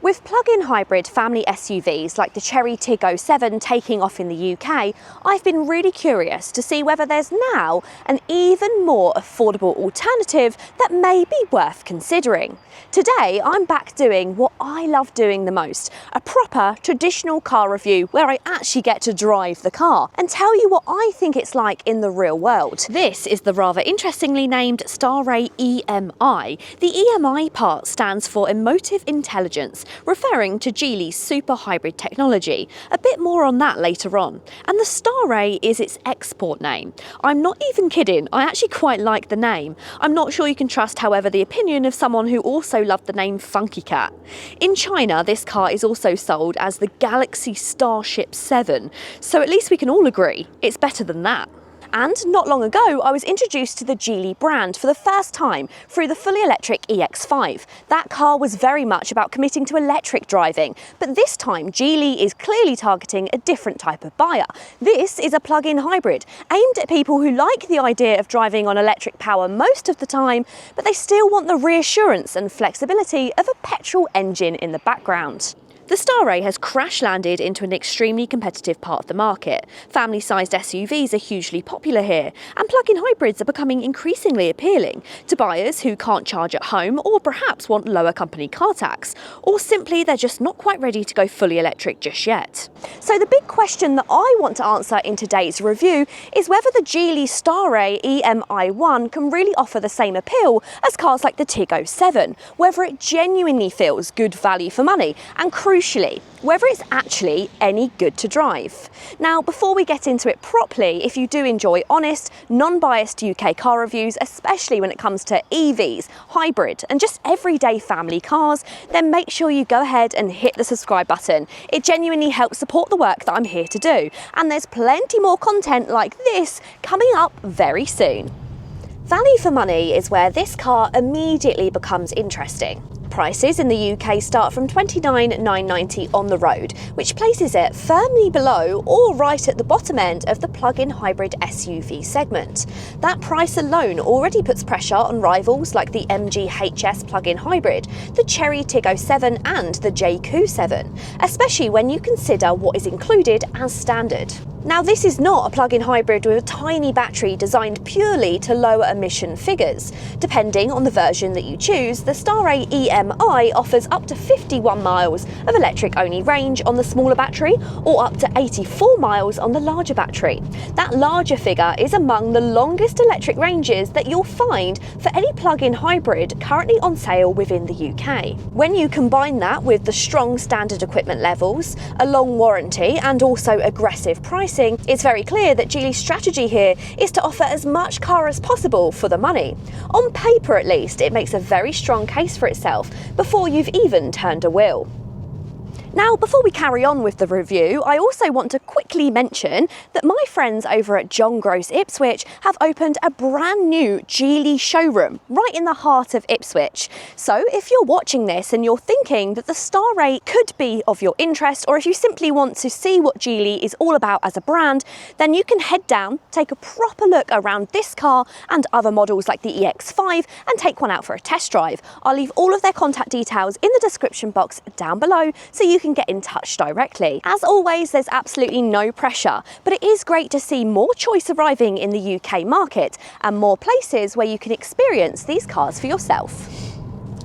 With plug-in hybrid family SUVs like the Chery Tiggo 7 taking off in the UK, I've been really curious to see whether there's now an even more affordable alternative that may be worth considering. Today, I'm back doing what I love doing the most, a proper traditional car review where I actually get to drive the car and tell you what I think it's like in the real world. This is the rather interestingly named Starray EM-i. The EM-i part stands for Emotive Intelligence, referring to Geely's super hybrid technology. A bit more on that later on. And the Starray is its export name. I'm not even kidding, I actually quite like the name. I'm not sure you can trust, however, the opinion of someone who also loved the name Funky Cat. In China, this car is also sold as the Galaxy Starship 7, so at least we can all agree it's better than that. And not long ago, I was introduced to the Geely brand for the first time through the fully electric EX5. That car was very much about committing to electric driving, but this time Geely is clearly targeting a different type of buyer. This is a plug-in hybrid, aimed at people who like the idea of driving on electric power most of the time, but they still want the reassurance and flexibility of a petrol engine in the background. The Starray has crash-landed into an extremely competitive part of the market. Family-sized SUVs are hugely popular here, and plug-in hybrids are becoming increasingly appealing to buyers who can't charge at home or perhaps want lower company car tax, or simply they're just not quite ready to go fully electric just yet. So the big question that I want to answer in today's review is whether the Geely Starray EM-i can really offer the same appeal as cars like the Tiggo 7, whether it genuinely feels good value for money, and crucially, whether it's actually any good to drive. Now, before we get into it properly, if you do enjoy honest, non-biased UK car reviews, especially when it comes to EVs, hybrid, and just everyday family cars, then make sure you go ahead and hit the subscribe button. It genuinely helps support the work that I'm here to do. And there's plenty more content like this coming up very soon. Value for money is where this car immediately becomes interesting. Prices in the UK start from $29,990 on the road, which places it firmly below or right at the bottom end of the plug-in hybrid SUV segment. That price alone already puts pressure on rivals like the MG HS plug-in hybrid, the Chery Tiggo 7 and the J 7, especially when you consider what is included as standard. Now, this is not a plug-in hybrid with a tiny battery designed purely to lower emission figures. Depending on the version that you choose, the Starray EM-i offers up to 51 miles of electric-only range on the smaller battery or up to 84 miles on the larger battery. That larger figure is among the longest electric ranges that you'll find for any plug-in hybrid currently on sale within the UK. When you combine that with the strong standard equipment levels, a long warranty and also aggressive pricing, it's very clear that Geely's strategy here is to offer as much car as possible for the money. On paper at least, it makes a very strong case for itself before you've even turned a wheel. Now, before we carry on with the review, I also want to quickly mention that my friends over at John Gross Ipswich have opened a brand new Geely showroom right in the heart of Ipswich. So if you're watching this and you're thinking that the Starray could be of your interest, or if you simply want to see what Geely is all about as a brand, then you can head down, take a proper look around this car and other models like the EX5 and take one out for a test drive. I'll leave all of their contact details in the description box down below so you can get in touch directly. As always, there's absolutely no pressure, but it is great to see more choice arriving in the UK market and more places where you can experience these cars for yourself.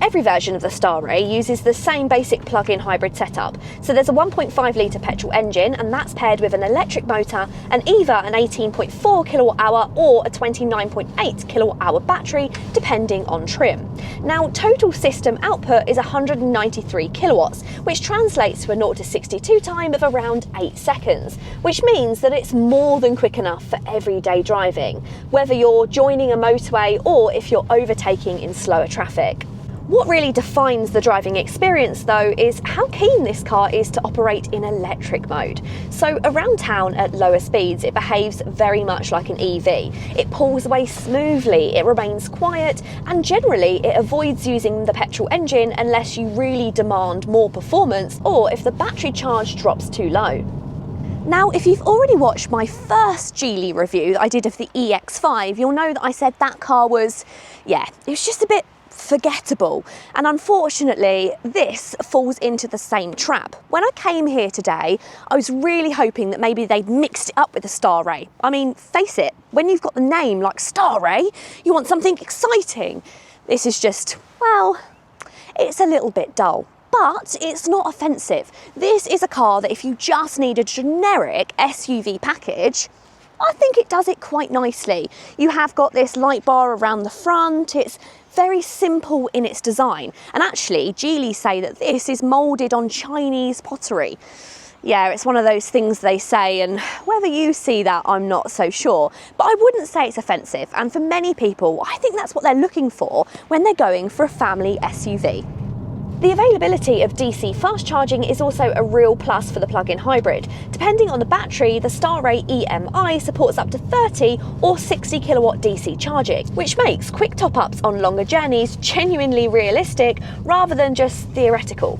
Every version of the Starray uses the same basic plug-in hybrid setup. So there's a 1.5 litre petrol engine, and that's paired with an electric motor and either an 18.4 kilowatt hour or a 29.8 kilowatt hour battery, depending on trim. Now, total system output is 193 kilowatts, which translates to a 0 to 62 time of around 8 seconds, which means that it's more than quick enough for everyday driving, whether you're joining a motorway or if you're overtaking in slower traffic. What really defines the driving experience though is how keen this car is to operate in electric mode. So around town at lower speeds it behaves very much like an EV. It pulls away smoothly, it remains quiet, and generally it avoids using the petrol engine unless you really demand more performance or if the battery charge drops too low. Now, if you've already watched my first Geely review that I did of the EX5, you'll know that I said that car was, it was just a bit forgettable. And unfortunately, this falls into the same trap. When I came here today, I was really hoping that maybe they'd mixed it up with the Starray. I mean, face it, when you've got the name like Starray, you want something exciting. This is just, well, it's a little bit dull. But it's not offensive. This is a car that if you just need a generic SUV package, I think it does it quite nicely. You have got this light bar around the front. It's very simple in its design. And actually, Geely say that this is moulded on Chinese pottery. Yeah, it's one of those things they say, and whether you see that, I'm not so sure. But I wouldn't say it's offensive. And for many people, I think that's what they're looking for when they're going for a family SUV. The availability of DC fast charging is also a real plus for the plug-in hybrid. Depending on the battery, the Starray EM-i supports up to 30 or 60 kilowatt DC charging, which makes quick top-ups on longer journeys genuinely realistic rather than just theoretical.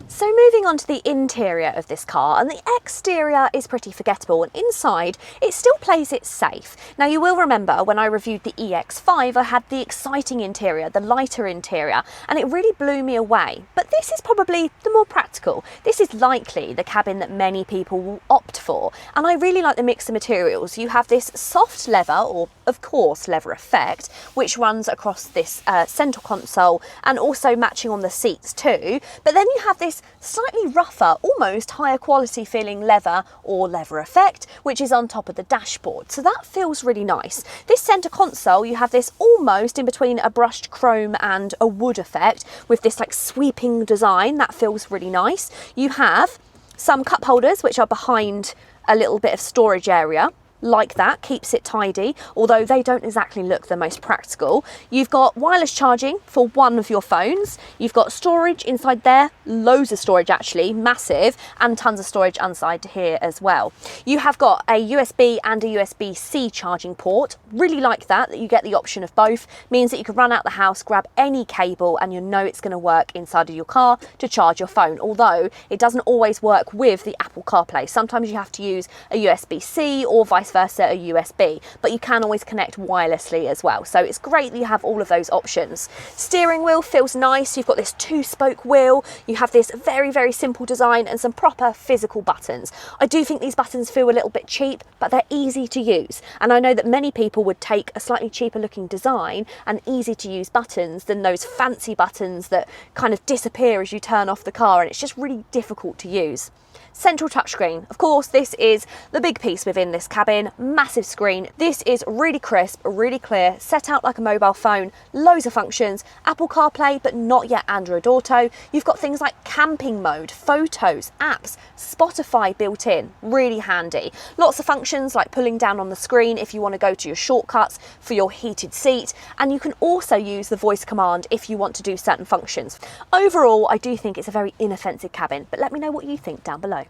So moving on to the interior of this car, and the exterior is pretty forgettable, and inside it still plays it safe. Now you will remember when I reviewed the EX5 I had the exciting interior, the lighter interior, and it really blew me away. But this is probably the more practical. This is likely the cabin that many people will opt for, and I really like the mix of materials. You have this soft leather, or of course leather effect, which runs across this centre console and also matching on the seats too, but then you have this slightly rougher, almost higher quality feeling leather or leather effect, which is on top of the dashboard. So that feels really nice. This centre console, you have this almost in between a brushed chrome and a wood effect with this like sweeping design. That feels really nice. You have some cup holders, which are behind a little bit of storage area. Like that, keeps it tidy, although they don't exactly look the most practical. You've got wireless charging for one of your phones. You've got storage inside there, loads of storage actually, massive, and tons of storage inside here as well. You have got a USB and a USB-C charging port. Really like that you get the option of both. Means that you can run out the house, grab any cable, and you know it's going to work inside of your car to charge your phone, although it doesn't always work with the Apple CarPlay. Sometimes you have to use a USB-C or vice versa a USB, but you can always connect wirelessly as well. So it's great that you have all of those options. Steering wheel feels nice. You've got this 2-spoke wheel. You have this very, very simple design and some proper physical buttons. I do think these buttons feel a little bit cheap, but they're easy to use. And I know that many people would take a slightly cheaper looking design and easy to use buttons than those fancy buttons that kind of disappear as you turn off the car, and it's just really difficult to use. Central touchscreen. Of course, this is the big piece within this cabin. Massive screen. This is really crisp, really clear, set out like a mobile phone, loads of functions, Apple CarPlay, but not yet Android Auto. You've got things like camping mode, photos, apps, Spotify built in, really handy. Lots of functions like pulling down on the screen if you want to go to your shortcuts for your heated seat, and you can also use the voice command if you want to do certain functions. Overall, I do think it's a very inoffensive cabin, but let me know what you think down below.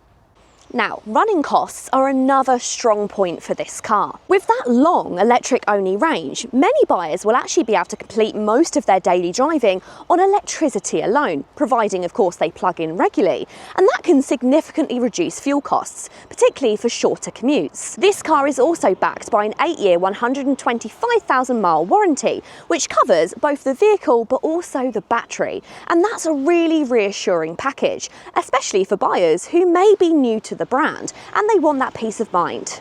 Now, running costs are another strong point for this car. With that long electric-only range, many buyers will actually be able to complete most of their daily driving on electricity alone, providing, of course, they plug in regularly, and that can significantly reduce fuel costs, particularly for shorter commutes. This car is also backed by an 8-year, 125,000-mile warranty, which covers both the vehicle but also the battery, and that's a really reassuring package, especially for buyers who may be new to the brand and they want that peace of mind.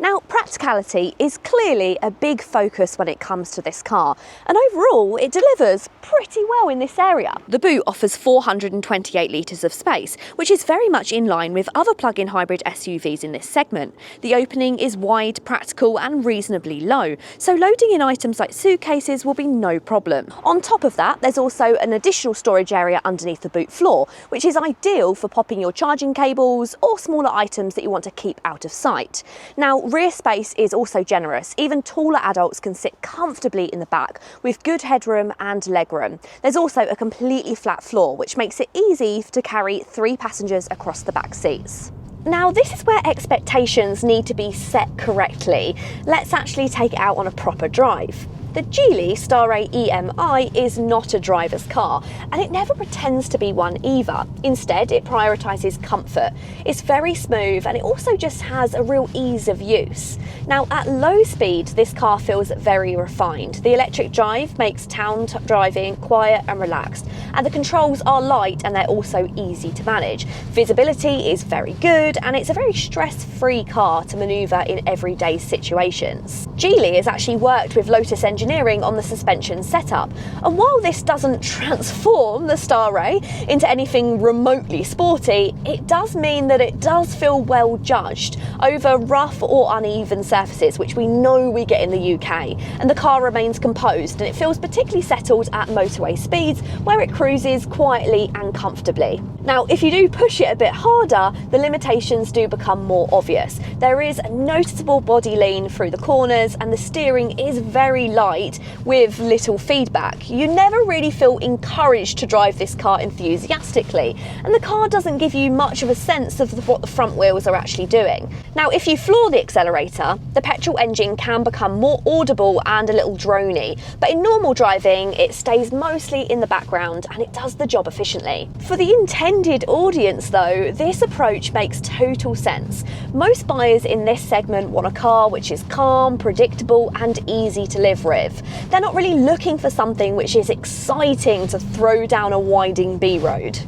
Now, practicality is clearly a big focus when it comes to this car, and overall it delivers pretty well in this area. The boot offers 428 litres of space, which is very much in line with other plug-in hybrid SUVs in this segment. The opening is wide, practical and reasonably low, so loading in items like suitcases will be no problem. On top of that, there's also an additional storage area underneath the boot floor, which is ideal for popping your charging cables or smaller items that you want to keep out of sight. Now, rear space is also generous. Even taller adults can sit comfortably in the back with good headroom and legroom. There's also a completely flat floor, which makes it easy to carry 3 passengers across the back seats. Now, this is where expectations need to be set correctly. Let's actually take it out on a proper drive. The Geely Starray EM-i is not a driver's car, and it never pretends to be one either. Instead, it prioritises comfort. It's very smooth, and it also just has a real ease of use. Now, at low speed, this car feels very refined. The electric drive makes town driving quiet and relaxed, and the controls are light and they're also easy to manage. Visibility is very good, and it's a very stress-free car to manoeuvre in everyday situations. Geely has actually worked with Lotus engineering on the suspension setup, and while this doesn't transform the Starray into anything remotely sporty, it does mean that it does feel well judged over rough or uneven surfaces, which we know we get in the UK, and the car remains composed and it feels particularly settled at motorway speeds where it cruises quietly and comfortably. Now, if you do push it a bit harder, the limitations do become more obvious. There is a noticeable body lean through the corners, and the steering is very light with little feedback. You never really feel encouraged to drive this car enthusiastically, and the car doesn't give you much of a sense of what the front wheels are actually doing. Now, if you floor the accelerator, the petrol engine can become more audible and a little drony, but in normal driving, it stays mostly in the background and it does the job efficiently. For the intended audience though, this approach makes total sense. Most buyers in this segment want a car which is calm, predictable and easy to live with. They're not really looking for something which is exciting to throw down a winding B road.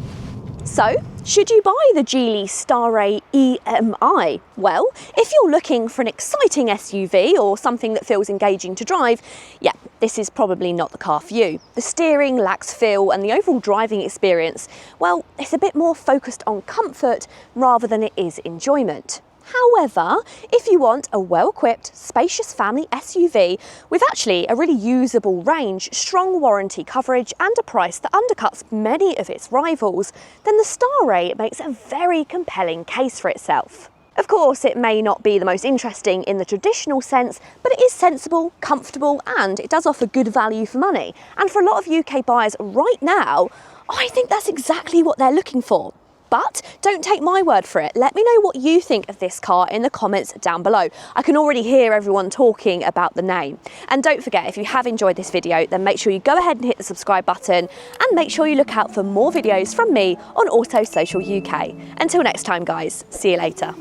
So, should you buy the Geely Starray EM-i? Well, if you're looking for an exciting SUV or something that feels engaging to drive, yeah, this is probably not the car for you. The steering lacks feel and the overall driving experience, well, it's a bit more focused on comfort rather than it is enjoyment. However, if you want a well-equipped, spacious family SUV with actually a really usable range, strong warranty coverage and a price that undercuts many of its rivals, then the Starray makes a very compelling case for itself. Of course, it may not be the most interesting in the traditional sense, but it is sensible, comfortable, and it does offer good value for money. And for a lot of UK buyers right now, I think that's exactly what they're looking for. But don't take my word for it. Let me know what you think of this car in the comments down below. I can already hear everyone talking about the name. And don't forget, if you have enjoyed this video, then make sure you go ahead and hit the subscribe button and make sure you look out for more videos from me on Auto Social UK. Until next time, guys, see you later.